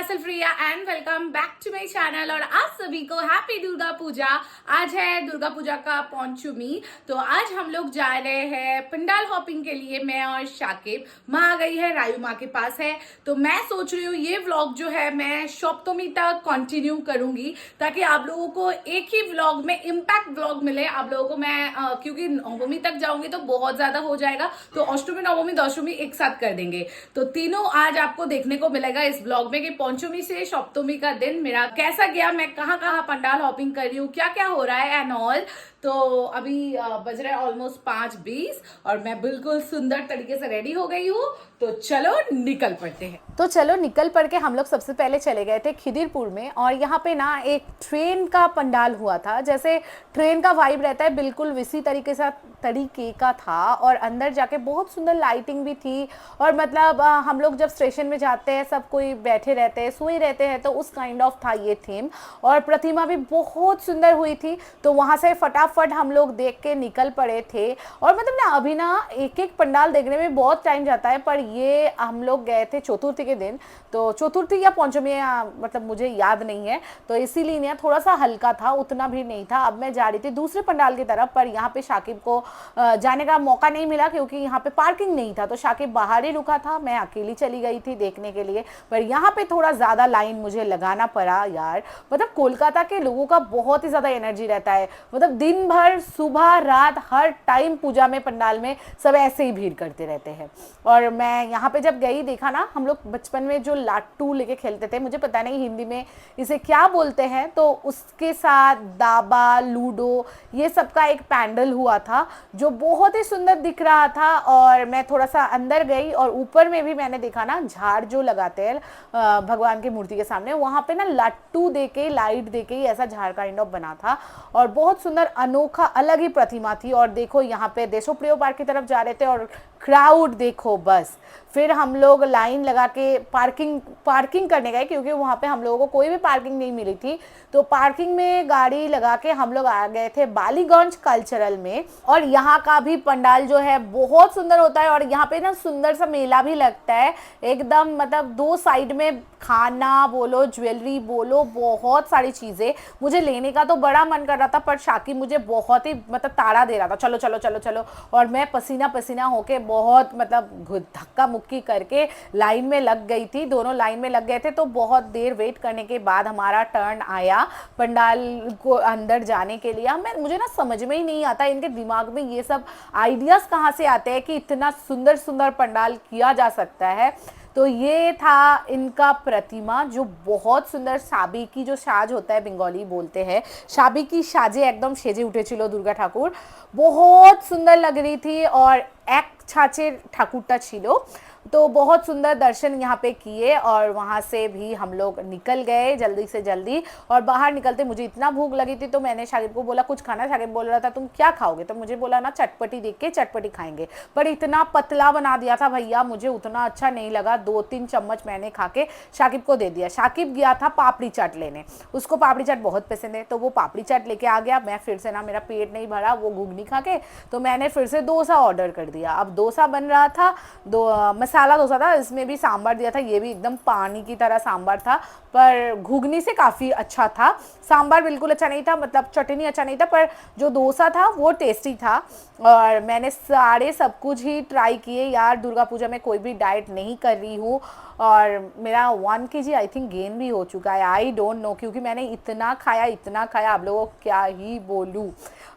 सुल्फ्रिया and welcome back to my channel. और आप सभी को हैप्पी दुर्गा पूजा। आज है दुर्गा पूजा का पंचमी, तो आज हम लोग जा रहे हैं पंडाल हॉपिंग के लिए। मैं और शाकिब, माँ आ गई है, रायू माँ के पास है। तो मैं सोच रही हूँ ये व्लॉग जो है मैं सप्तमी तक कंटिन्यू करूंगी, ताकि आप लोगों को एक ही व्लॉग में इम्पैक्ट व्लॉग मिले आप लोगों को। मैं क्योंकि नवमी तक जाऊंगी तो बहुत ज्यादा हो जाएगा, तो अष्टमी नवमी दशमी एक साथ कर देंगे। तो तीनों आज आपको देखने को मिलेगा इस ब्लॉग में कि पंचमी से सप्तमी का दिन मेरा कैसा गया, मैं कहाँ कहाँ पंडाल हॉपिंग कर रही हूँ, क्या क्या हो रहा है एंड ऑल। तो अभी बज रहे ऑलमोस्ट 5:20 और मैं बिल्कुल सुंदर तरीके से रेडी हो गई हूँ। तो चलो निकल पड़ते हैं। तो चलो निकल पड़ के हम लोग सबसे पहले चले गए थे खिदिरपुर में, और यहाँ पे ना एक ट्रेन का पंडाल हुआ था। जैसे ट्रेन का वाइब रहता है बिल्कुल इसी तरीके का था, और अंदर जाके बहुत सुंदर लाइटिंग भी थी। और मतलब हम लोग जब स्टेशन में जाते हैं सब कोई बैठे रहते हैं, सोए रहते हैं, तो उस काइंड ऑफ था ये थीम। और प्रतिमा भी बहुत सुंदर हुई थी, तो वहाँ से फटाफट हम लोग देख के निकल पड़े थे। और मतलब ना अभी ना एक एक पंडाल देखने में बहुत टाइम जाता है, पर ये हम लोग गए थे चतुर्थी के दिन, तो चतुर्थी या पंचमी मतलब मुझे याद नहीं है, तो इसीलिए ना थोड़ा सा हल्का था, उतना भी नहीं था। अब मैं जा रही थी दूसरे पंडाल की तरफ, पर यहाँ पे शाकिब को जाने का मौका नहीं मिला क्योंकि यहाँ पे पार्किंग नहीं था, तो शाकिब बाहर ही रुका था, मैं अकेली चली गई थी देखने के लिए। पर यहाँ पे थोड़ा ज़्यादा लाइन मुझे लगाना पड़ा यार। मतलब कोलकाता के लोगों का बहुत ही ज़्यादा एनर्जी रहता है, मतलब दिन भर सुबह रात हर टाइम पूजा में पंडाल में सब ऐसे ही भीड़ करते रहते हैं। और मैं यहाँ पे जब गई देखा ना, हम लोग बचपन में जो लाट्टू लेके खेलते थे, मुझे पता नहीं हिंदी में इसे क्या बोलते हैं, तो उसके साथ दाबा लूडो ये सब का एक पैंडल हुआ था जो बहुत ही सुंदर दिख रहा था। और मैं थोड़ा सा अंदर गई, और ऊपर में भी मैंने देखा ना झाड़ जो लगाते हैं भगवान की मूर्ति के सामने, वहाँ पे ना लट्टू दे के लाइट दे के ऐसा झाड़ काइंड ऑफ बना था, और बहुत सुंदर अनोखा अलग ही प्रतिमा थी। और देखो यहाँ पे देशोप्रिय पार्क की तरफ जा रहे थे, और क्राउड देखो बस। फिर हम लोग लाइन लगा के पार्किंग करने गए, क्योंकि वहाँ पे हम लोगों को कोई भी पार्किंग नहीं मिली थी, तो पार्किंग में गाड़ी लगा के हम लोग आ गए थे बालीगंज कल्चरल में। और यहाँ का भी पंडाल जो है बहुत सुंदर होता है, और यहाँ पे ना सुंदर सा मेला भी लगता है एकदम। मतलब दो साइड में खाना बोलो ज्वेलरी बोलो बहुत सारी चीज़ें, मुझे लेने का तो बड़ा मन कर रहा था, पर शाकिब मुझे बहुत ही मतलब ताड़ा दे रहा था, चलो चलो चलो चलो। और मैं पसीना पसीना होके बहुत मतलब धक्का मुक्की करके लाइन में लग गई थी, दोनों लाइन में लग गए थे। तो बहुत देर वेट करने के बाद हमारा टर्न आया पंडाल को अंदर जाने के लिए। मुझे ना समझ में ही नहीं आता इनके दिमाग में ये सब आइडियाज़ कहाँ से आते हैं कि इतना सुंदर सुंदर पंडाल किया जा सकता है। तो ये था इनका प्रतिमा जो बहुत सुंदर साबी की जो साज होता है, बंगाली बोलते हैं साबी की साजे एकदम सेजे उठेছিল दुर्गा ठाकुर, बहुत सुंदर लग रही थी। और एक छाचे ठाकुरटा छिलो, तो बहुत सुंदर दर्शन यहाँ पे किए, और वहाँ से भी हम लोग निकल गए जल्दी से जल्दी। और बाहर निकलते मुझे इतना भूख लगी थी, तो मैंने शाकिब को बोला कुछ खाना। शाकिब बोल रहा था तुम क्या खाओगे, तो मुझे बोला ना चटपटी देख के चटपटी खाएंगे, पर इतना पतला बना दिया था भैया, मुझे उतना अच्छा नहीं लगा। 2-3 चम्मच मैंने खा के शाकिब को दे दिया। शाकिब गया था पापड़ी चाट लेने, उसको पापड़ी चाट बहुत पसंद है, तो वो पापड़ी चाट लेके आ गया। मैं फिर से ना, मेरा पेट नहीं भरा वो घुगनी खा के, तो मैंने फिर से डोसा ऑर्डर कर दिया। अब डोसा बन रहा था, मसाला डोसा था, इसमें भी सांभर दिया था, ये भी एकदम पानी की तरह सांभर था, पर घुगनी से काफ़ी अच्छा था। सांभर बिल्कुल अच्छा नहीं था, मतलब चटनी अच्छा नहीं था, पर जो डोसा था वो टेस्टी था। और मैंने सारे सब कुछ ही ट्राई किए यार। दुर्गा पूजा में कोई भी डाइट नहीं कर रही हूँ, और मेरा 1 kg आई थिंक गेन भी हो चुका है, आई डोंट नो, क्योंकि मैंने इतना खाया आप लोगों को क्या ही बोलूँ।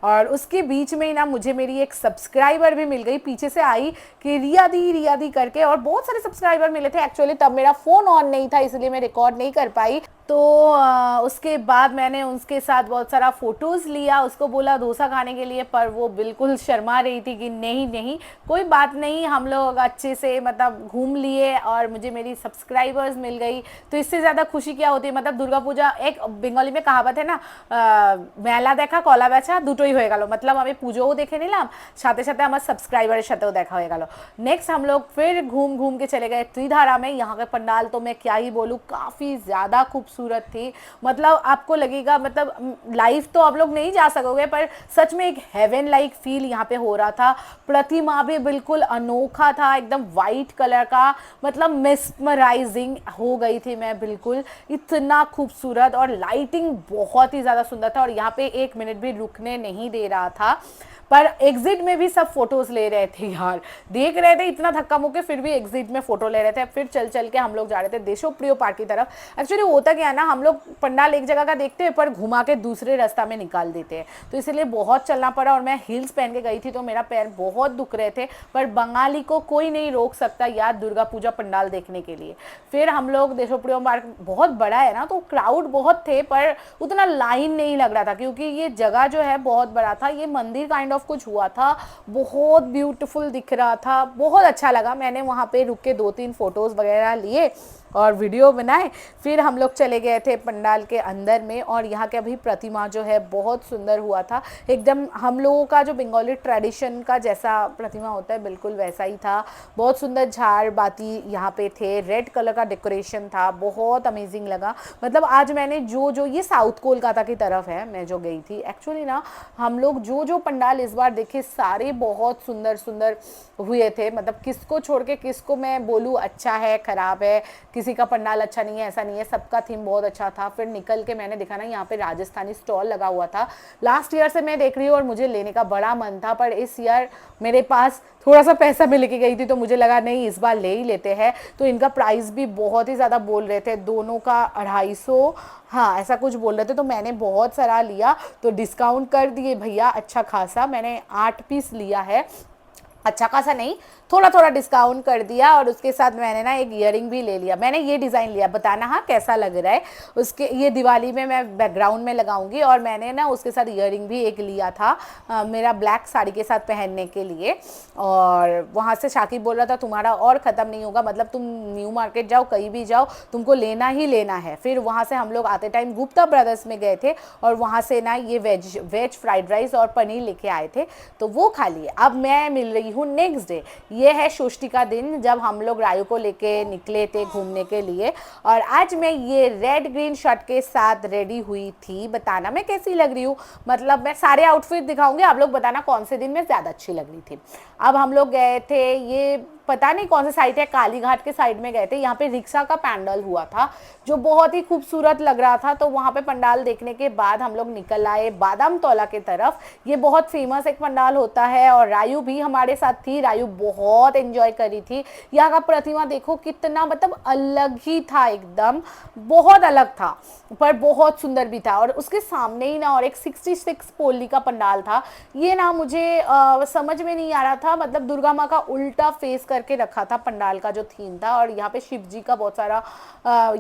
और उसके बीच में ही ना मुझे मेरी एक सब्सक्राइबर भी मिल गई, पीछे से आई कि रिया दी करके, और बहुत सारे सब्सक्राइबर मिले थे। एक्चुअली तब मेरा फ़ोन ऑन नहीं था, इसलिए मैं रिकॉर्ड नहीं कर पाई। तो उसके बाद मैंने उसके साथ बहुत सारा फ़ोटोज़ लिया, उसको बोला डोसा खाने के लिए, पर वो बिल्कुल शर्मा रही थी कि नहीं कोई बात नहीं, हम लोग अच्छे से मतलब घूम लिए, और मुझे मेरी सब्सक्राइबर्स मिल गई। तो इससे ज़्यादा खुशी क्या होती है। मतलब दुर्गा पूजा एक बंगाली में कहावत है ना, मेला देखा कला बेचा दुटोई हो गल, मतलब हमें पुजोও देखे निलाम, साथे साथे हमारे सब्सक्राइबारेर साथेও देखा हो गल। नेक्स्ट हम लोग फिर घूम के चले गए त्रिधारा में। यहाँ के पंडाल तो मैं क्या ही बोलूँ, काफ़ी ज़्यादा खूबसूरत खूबसूरत थी। मतलब आपको लगेगा, मतलब लाइव तो आप लोग नहीं जा सकोगे, पर सच में एक हेवन लाइक फील यहाँ पे हो रहा था। प्रतिमा भी बिल्कुल अनोखा था, एकदम वाइट कलर का, मतलब मेस्मराइजिंग हो गई थी मैं बिल्कुल, इतना खूबसूरत। और लाइटिंग बहुत ही ज़्यादा सुंदर था और यहाँ पे 1 मिनट भी रुकने नहीं दे रहा था। पर एग्जिट में भी सब फोटोज ले रहे थे यार, देख रहे थे इतना धक्का मुक्के, फिर भी एग्जिट में फोटो ले रहे थे। फिर चल चल के हम लोग जा रहे थे देशोप्रिय पार्क की तरफ। एक्चुअली होता क्या है ना, हम लोग पंडाल एक जगह का देखते हैं पर घुमा के दूसरे रास्ता में निकाल देते हैं, तो इसलिए बहुत चलना पड़ा। और मैं हील्स पहन के गई थी तो मेरा पैर बहुत दुख रहे थे, पर बंगाली को कोई नहीं रोक सकता यार दुर्गा पूजा पंडाल देखने के लिए। फिर हम लोग देशोप्रिय पार्क बहुत बड़ा है ना, तो क्राउड बहुत थे, पर उतना लाइन नहीं लग रहा था क्योंकि ये जगह जो है बहुत बड़ा था। ये मंदिर काइंड ऑफ कुछ हुआ था, बहुत ब्यूटीफुल दिख रहा था, बहुत अच्छा लगा। मैंने वहाँ पे रुक के 2-3 फोटोज़ वगैरह लिए और वीडियो बनाए। फिर हम लोग चले गए थे पंडाल के अंदर में, और यहाँ के अभी प्रतिमा जो है बहुत सुंदर हुआ था, एकदम हम लोगों का जो बंगाली ट्रेडिशन का जैसा प्रतिमा होता है बिल्कुल वैसा ही था। बहुत सुंदर झाड़ बाती यहाँ पे थे, रेड कलर का डेकोरेशन था, बहुत अमेजिंग लगा। मतलब आज मैंने जो ये साउथ कोलकाता की तरफ है मैं जो गई थी, एक्चुअली ना हम लोग जो पंडाल इस बार देखे सारे बहुत सुंदर सुंदर हुए थे। मतलब किसको छोड़ के किसको मैं बोलूँ अच्छा है ख़राब है, किसी का पंडाल अच्छा नहीं है, ऐसा नहीं है, सबका थीम बहुत अच्छा था। फिर निकल के मैंने देखा ना यहाँ पे राजस्थानी स्टॉल लगा हुआ था, लास्ट ईयर से मैं देख रही हूँ और मुझे लेने का बड़ा मन था, पर इस ईयर मेरे पास थोड़ा सा पैसा मैं लेके गई थी तो मुझे लगा नहीं इस बार ले ही लेते हैं। तो इनका प्राइस भी बहुत ही ज़्यादा बोल रहे थे, दोनों का 250, हाँ ऐसा कुछ बोल रहे थे। तो मैंने बहुत सारा लिया तो डिस्काउंट कर दिए भैया अच्छा खासा, मैंने 8 पीस लिया है, अच्छा खासा नहीं थोड़ा थोड़ा डिस्काउंट कर दिया। और उसके साथ मैंने ना एक ईयरिंग भी ले लिया, मैंने ये डिज़ाइन लिया, बताना हाँ कैसा लग रहा है। उसके ये दिवाली में मैं बैकग्राउंड में लगाऊंगी। और मैंने ना उसके साथ ईयरिंग भी एक लिया था मेरा ब्लैक साड़ी के साथ पहनने के लिए। और वहाँ से शाकिब बोल रहा था तुम्हारा और ख़त्म नहीं होगा, मतलब तुम न्यू मार्केट जाओ कहीं भी जाओ तुमको लेना ही लेना है। फिर वहाँ से हम लोग आते टाइम गुप्ता ब्रदर्स में गए थे और वहाँ से ना ये वेज फ्राइड राइस और पनीर लेके आए थे, तो वो खा लिए। अब मैं मिल रही हूँ नेक्स्ट डे, ये है षष्ठी का दिन जब हम लोग रायू को लेके निकले थे घूमने के लिए। और आज मैं ये रेड ग्रीन शर्ट के साथ रेडी हुई थी, बताना मैं कैसी लग रही हूँ। मतलब मैं सारे आउटफिट दिखाऊंगी, आप लोग बताना कौन से दिन में ज़्यादा अच्छी लग रही थी। अब हम लोग गए थे, ये पता नहीं कौन सी साइड है, काली घाट के साइड में गए थे, यहाँ पे रिक्शा का पंडाल हुआ था जो बहुत ही खूबसूरत लग रहा था। तो वहाँ पे पंडाल देखने के बाद हम लोग निकल आए बादाम तौला के तरफ, ये बहुत फेमस एक पंडाल होता है। और रायू भी हमारे साथ थी, रायू बहुत एंजॉय करी थी। यहाँ का प्रतिमा देखो कितना मतलब अलग ही था, एकदम बहुत अलग था पर बहुत सुंदर भी था। और उसके सामने ही ना और एक 66 पोली का पंडाल था, ये ना मुझे समझ में नहीं आ रहा था, मतलब दुर्गा माँ का उल्टा फेस करके रखा था पंडाल का जो थीम था। और यहाँ पे शिव जी का बहुत सारा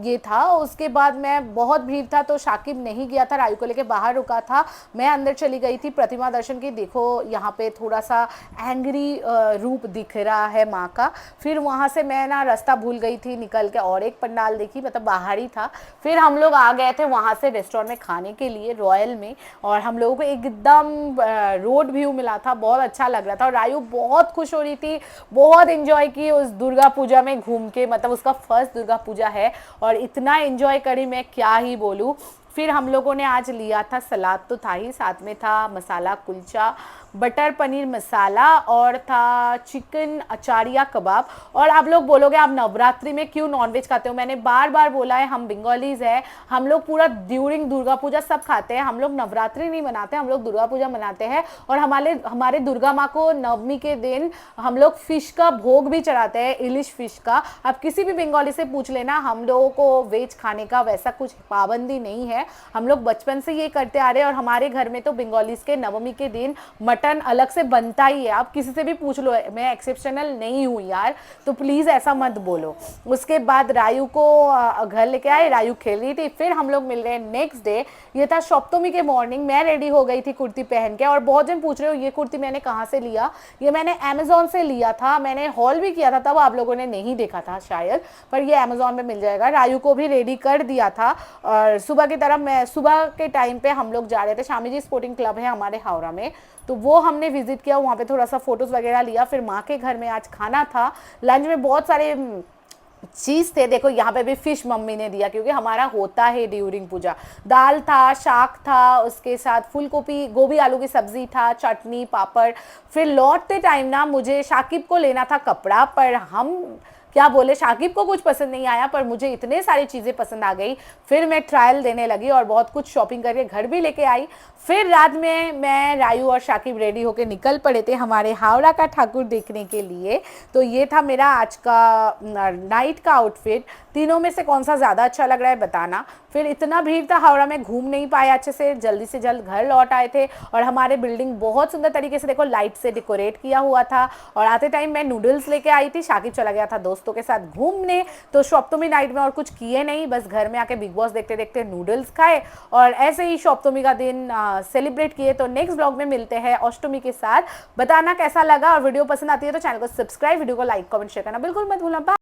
ये था। उसके बाद मैं बहुत भीड़ था तो शाकिब नहीं गया था, रायू को लेके बाहर रुका था, मैं अंदर चली गई थी प्रतिमा दर्शन की। देखो यहाँ पे थोड़ा सा एंग्री रूप दिख रहा है माँ का। फिर वहाँ से मैं ना रास्ता भूल गई थी, निकल के और एक पंडाल देखी, मतलब बाहर ही था। फिर हम लोग आ गए थे वहाँ से रेस्टोरेंट में खाने के लिए रॉयल में, और हम लोगों को एकदम रोड व्यू मिला था, बहुत अच्छा लग रहा था। और रायू बहुत खुश हो रही थी, बहुत एंजॉय की उस दुर्गा पूजा में घूम के, मतलब उसका फर्स्ट दुर्गा पूजा है और इतना एंजॉय करी मैं क्या ही बोलूँ। फिर हम लोगों ने आज लिया था सलाद तो था ही, साथ में था मसाला कुलचा, बटर पनीर मसाला और था चिकन अचारिया कबाब। और आप लोग बोलोगे आप नवरात्रि में क्यों नॉनवेज खाते हो, मैंने बार बार बोला है हम बंगालीज हैं, हम लोग पूरा ड्यूरिंग दुर्गा पूजा सब खाते हैं, हम लोग नवरात्रि नहीं मनाते, हम लोग दुर्गा पूजा मनाते हैं। और हमारे दुर्गा माँ को नवमी के दिन हम लोग फिश का भोग भी चढ़ाते हैं, इलिश फिश का। आप किसी भी बंगाली से पूछ लेना, हम लोगों को वेज खाने का वैसा कुछ पाबंदी नहीं है, हम लोग बचपन से ये करते आ रहे हैं। और हमारे घर में तो बंगालीज के नवमी के दिन मटन अलग से बनता ही है, आप किसी से भी पूछ लो, मैं एक्सेप्शनल नहीं हूँ यार, तो प्लीज़ ऐसा मत बोलो। उसके बाद रायू को घर लेके आए, रायू खेल रही थी। फिर हम लोग मिल रहे हैं नेक्स्ट डे, ये था सप्तमी के मॉर्निंग, मैं रेडी हो गई थी कुर्ती पहन के। और बहुत जन पूछ रहे हो ये कुर्ती मैंने कहाँ से लिया, ये मैंने अमेजोन से लिया था, मैंने हॉल भी किया था, तब आप लोगों ने नहीं देखा था शायद, पर ये अमेजोन में मिल जाएगा। रायू को भी रेडी कर दिया था और सुबह की तरफ मैं सुबह के टाइम पे हम लोग जा रहे थे, शामी जी स्पोर्टिंग क्लब है हमारे हावड़ा में, तो वो हमने विजिट किया, वहाँ पे थोड़ा सा फोटोज़ वगैरह लिया। फिर माँ के घर में आज खाना था, लंच में बहुत सारे चीज़ थे। देखो यहाँ पे भी फिश मम्मी ने दिया, क्योंकि हमारा होता है ड्यूरिंग पूजा। दाल था, शाक था, उसके साथ फूल गोभी गोभी आलू की सब्जी था, चटनी, पापड़। फिर लौटते टाइम ना मुझे शाकिब को लेना था कपड़ा, पर हम क्या बोले, शाकिब को कुछ पसंद नहीं आया, पर मुझे इतने सारी चीज़ें पसंद आ गई। फिर मैं ट्रायल देने लगी और बहुत कुछ शॉपिंग करके घर भी लेके आई। फिर रात में मैं, रायू और शाकिब रेडी होके निकल पड़े थे हमारे हावड़ा का ठाकुर देखने के लिए। तो ये था मेरा आज का नाइट का आउटफिट। तीनों में से कौन सा ज़्यादा अच्छा लग रहा है बताना। फिर इतना भीड़ था हावड़ा में, घूम नहीं पाए अच्छे से, जल्दी से जल्द घर लौट आए थे। और हमारे बिल्डिंग बहुत सुंदर तरीके से देखो लाइट से डेकोरेट किया हुआ था। और आते टाइम मैं नूडल्स लेके आई थी, शाकिब चला गया था दोस्तों के साथ घूमने। तो सप्तमी नाइट में और कुछ किए नहीं, बस घर में आके बिग बॉस देखते देखते नूडल्स खाए और ऐसे ही सप्तमी का दिन सेलिब्रेट किए। तो नेक्स्ट ब्लॉग में मिलते हैं अष्टमी के साथ। बताना कैसा लगा, और वीडियो पसंद आती है तो चैनल को सब्सक्राइब, वीडियो को लाइक कमेंट शेयर करना बिल्कुल मत भूलना। बाय।